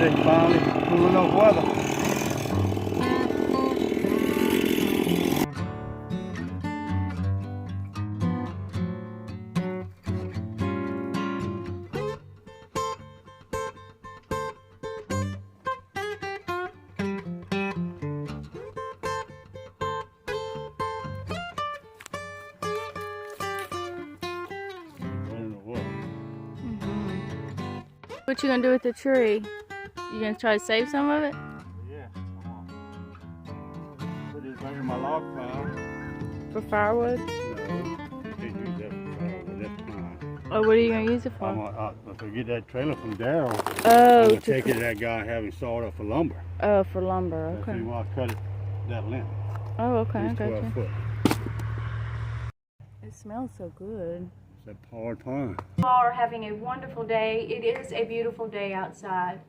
they finally cool enough weather. What you gonna do with the tree? You gonna try to save some of it? Yeah, put it back in my log pile. For firewood? No, can't use that for firewood. That's fine. Oh, what are you gonna use it for? If I get that trailer from Daryl, Oh, I'm gonna take it to that guy having sawed up for lumber. Oh, for lumber. That's Okay. why I cut it that length. Oh, okay. I It's got 12 you. foot. It smells so good. It's that powered pine. You all are having a wonderful day. It is a beautiful day outside.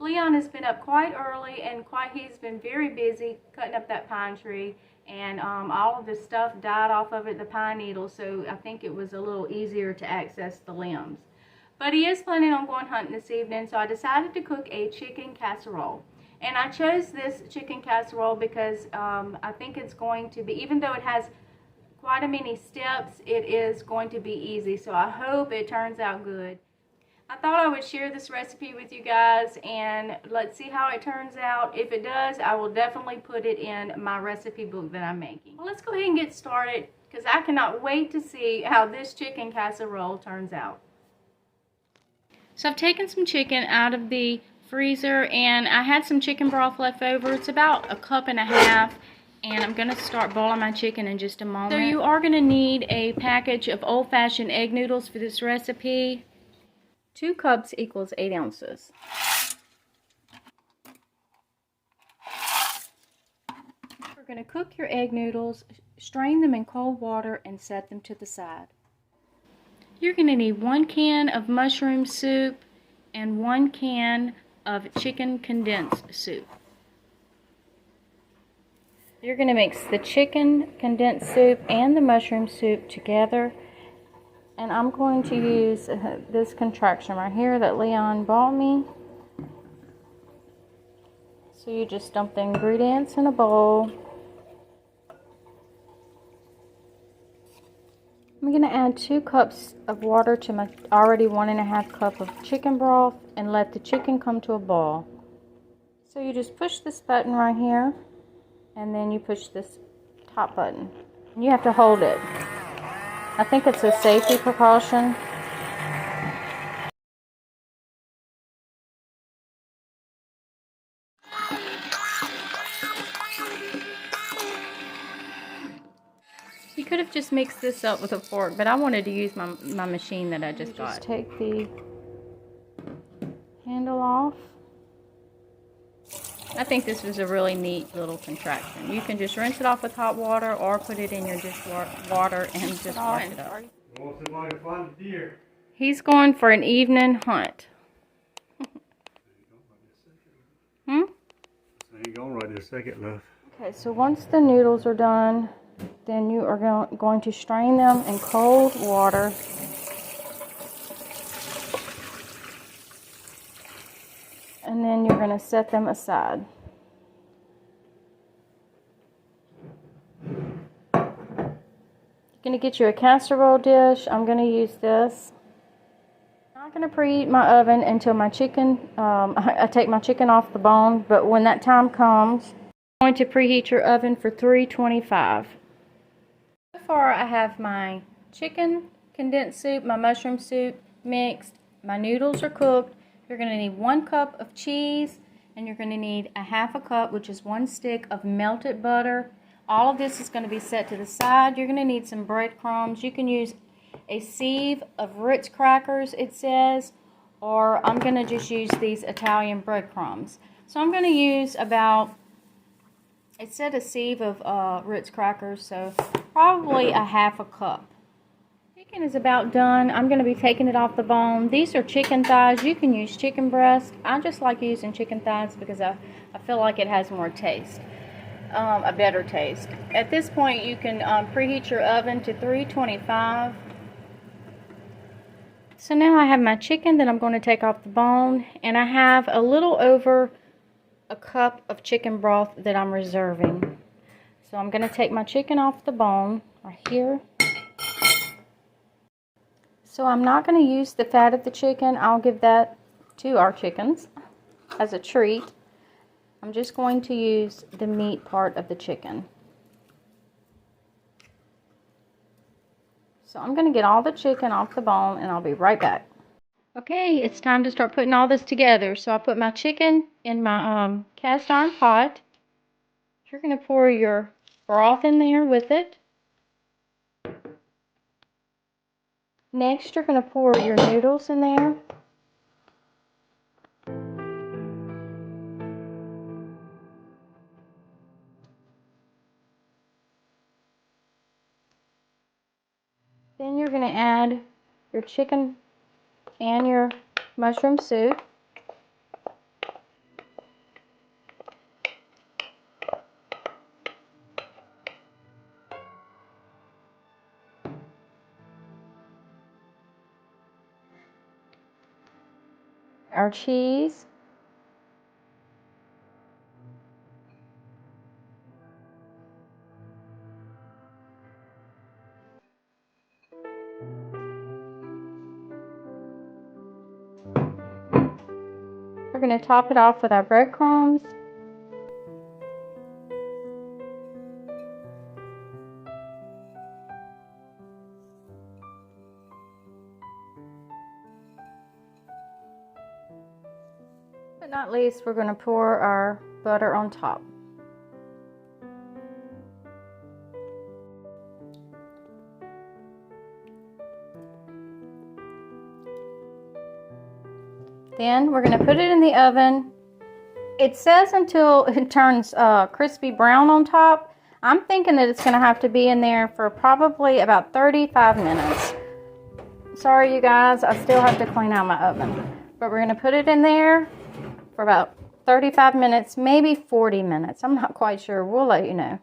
Leon has been up quite early and he's been very busy cutting up that pine tree, and all of the stuff died off of it, the pine needles, so I think it was a little easier to access the limbs. But he is planning on going hunting this evening, so I decided to cook a chicken casserole. And I chose this chicken casserole because I think it's going to be, even though it has quite a many steps, it is going to be easy, so I hope it turns out good. I thought I would share this recipe with you guys, and let's see how it turns out. If it does, I will definitely put it in my recipe book that I'm making. Well, let's go ahead and get started, because I cannot wait to see how this chicken casserole turns out. So I've taken some chicken out of the freezer, and I had some chicken broth left over. It's about a cup and a half. And I'm going to start boiling my chicken in just a moment. So you are going to need a package of old-fashioned egg noodles for this recipe. 2 cups equals 8 ounces. We're going to cook your egg noodles, strain them in cold water, and set them to the side. You're going to need 1 can of mushroom soup and 1 can of chicken condensed soup. You're going to mix the chicken condensed soup and the mushroom soup together. And I'm going to use this contraction right here that Leon bought me. So you just dump the ingredients in a bowl. I'm going to add 2 cups of water to my already 1.5 cup of chicken broth and let the chicken come to a boil. So you just push this button right here. And then you push this top button. And you have to hold it. I think it's a safety precaution. You could have just mixed this up with a fork, but I wanted to use my machine that I just got. Just take the handle off. I think this was a really neat little contraction. You can just rinse it off with hot water or put it in your dishwater and just wash it up. Want somebody to find a deer? He's going for an evening hunt. I ain't going right this second, love. Okay, so once the noodles are done, then you are going to strain them in cold water. And then you're going to set them aside. You're going to get you a casserole dish. I'm going to use this. I'm not going to preheat my oven until my chicken, I take my chicken off the bone, but when that time comes, I'm going to preheat your oven for 325. So far I have my chicken condensed soup, my mushroom soup mixed, my noodles are cooked. You're going to need 1 cup of cheese, and you're going to need a 1/2 cup, which is 1 stick of melted butter. All of this is going to be set to the side. You're going to need some breadcrumbs. You can use a sieve of Ritz crackers, it says, or I'm going to just use these Italian breadcrumbs. So I'm going to use about, it said a sieve of Ritz crackers, so probably a 1/2 cup. Chicken is about done. I'm going to be taking it off the bone. These are chicken thighs. You can use chicken breast. I just like using chicken thighs because I feel like it has more taste, a better taste. At this point, you can preheat your oven to 325. So now I have my chicken that I'm going to take off the bone, and I have a little over a cup of chicken broth that I'm reserving. So I'm going to take my chicken off the bone right here. So I'm not going to use the fat of the chicken. I'll give that to our chickens as a treat. I'm just going to use the meat part of the chicken. So I'm going to get all the chicken off the bone and I'll be right back. Okay, it's time to start putting all this together. So I put my chicken in my cast iron pot. You're going to pour your broth in there with it. Next, you're going to pour your noodles in there. Then you're going to add your chicken and your mushroom soup. Our cheese. We're going to top it off with our breadcrumbs. But not least, we're going to pour our butter on top. Then we're going to put it in the oven. It says until it turns crispy brown on top. I'm thinking that it's going to have to be in there for probably about 35 minutes. Sorry you guys, I still have to clean out my oven. But we're going to put it in there for about 35 minutes, maybe 40 minutes. I'm not quite sure. We'll let you know.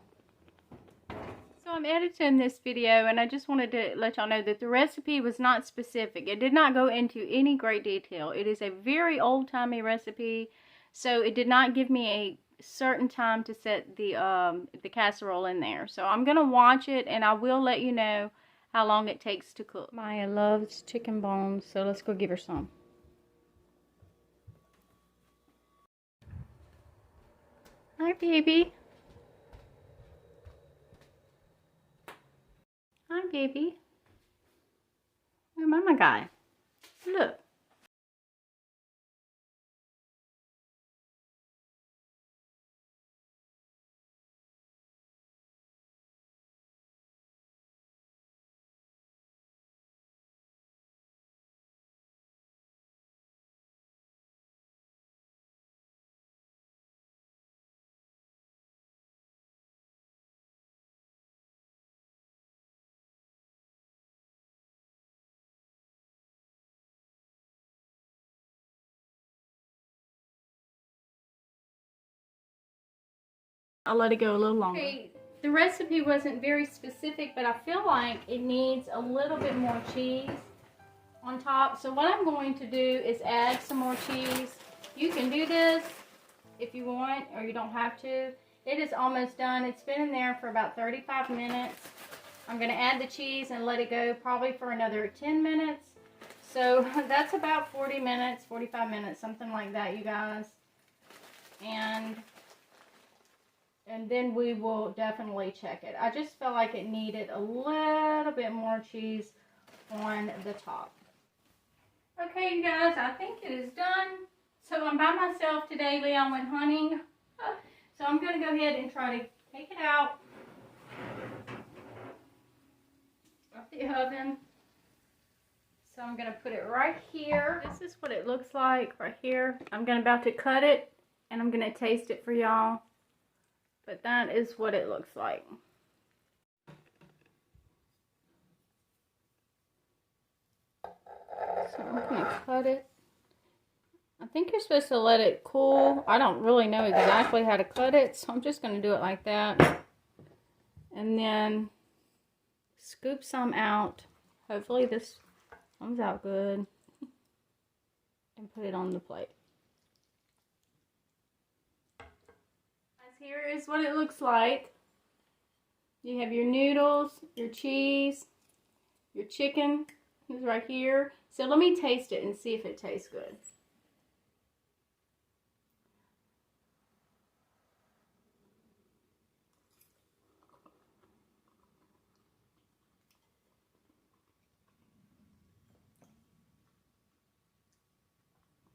So I'm editing this video, and I just wanted to let y'all know that the recipe was not specific. It did not go into any great detail. It is a very old-timey recipe, so it did not give me a certain time to set the casserole in there. So I'm going to watch it, and I will let you know how long it takes to cook. Maya loves chicken bones, so let's go give her some. Hi, baby. Hi, baby. Where's Mama guy? Look. I'll let it go a little longer. Okay, the recipe wasn't very specific, but I feel like it needs a little bit more cheese on top. So what I'm going to do is add some more cheese. You can do this if you want, or you don't have to. It is almost done. It's been in there for about 35 minutes. I'm going to add the cheese and let it go probably for another 10 minutes. So that's about 40 minutes, 45 minutes, something like that, you guys. And then we will definitely check it. I just felt like it needed a little bit more cheese on the top. Okay, you guys, I think it is done. So I'm by myself today. Leon went hunting. So I'm going to go ahead and try to take it out of the oven. So I'm going to put it right here. This is what it looks like right here. I'm about to cut it, and I'm going to taste it for y'all. But that is what it looks like. So I'm going to cut it. I think you're supposed to let it cool. I don't really know exactly how to cut it, so I'm just going to do it like that. And then scoop some out. Hopefully this Comes out good. And put it on the plate. Here is what it looks like. You have your noodles, your cheese, your chicken is right here. So let me taste it and see if it tastes good.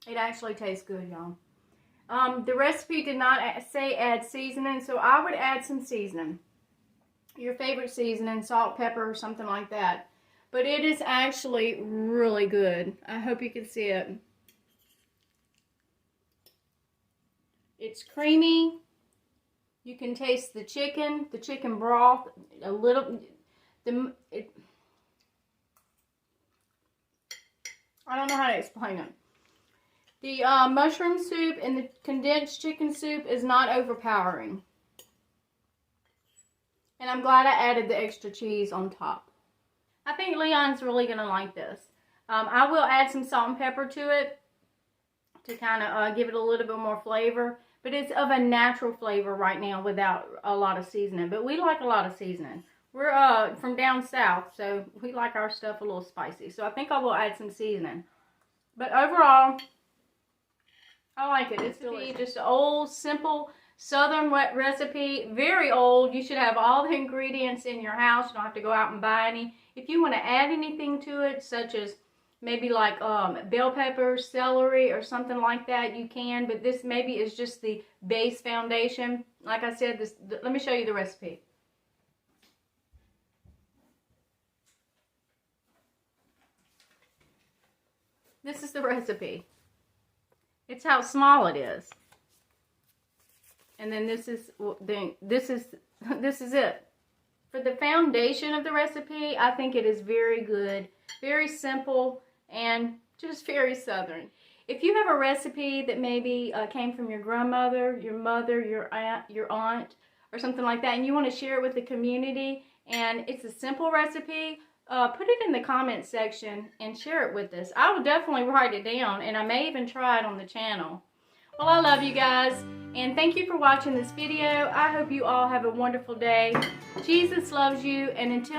It actually tastes good, y'all. The recipe did not say add seasoning, so I would add some seasoning. Your favorite seasoning, salt, pepper, or something like that. But it is actually really good. I hope you can see it. It's creamy. You can taste the chicken broth, a little. I don't know how to explain it. The mushroom soup and the condensed chicken soup is not overpowering. And I'm glad I added the extra cheese on top. I think Leon's really going to like this. I will add some salt and pepper to it to kind of give it a little bit more flavor. But it's of a natural flavor right now without a lot of seasoning. But we like a lot of seasoning. We're from down south, so we like our stuff a little spicy. So I think I will add some seasoning. But overall, I like it. It's just an old, simple, southern wet recipe. Very old. You should have all the ingredients in your house. You don't have to go out and buy any. If you want to add anything to it, such as maybe like bell peppers, celery, or something like that, you can. But this maybe is just the base foundation. Like I said, let me show you the recipe. This is the recipe. It's how small it is. And then this is it. For the foundation of the recipe, I think it is very good, very simple, and just very southern. If you have a recipe that maybe came from your grandmother, your mother, your aunt, or something like that, and you want to share it with the community, and it's a simple recipe, put it in the comments section and share it with us. I will definitely write it down, and I may even try it on the channel. Well, I love you guys, and thank you for watching this video. I hope you all have a wonderful day. Jesus loves you, and until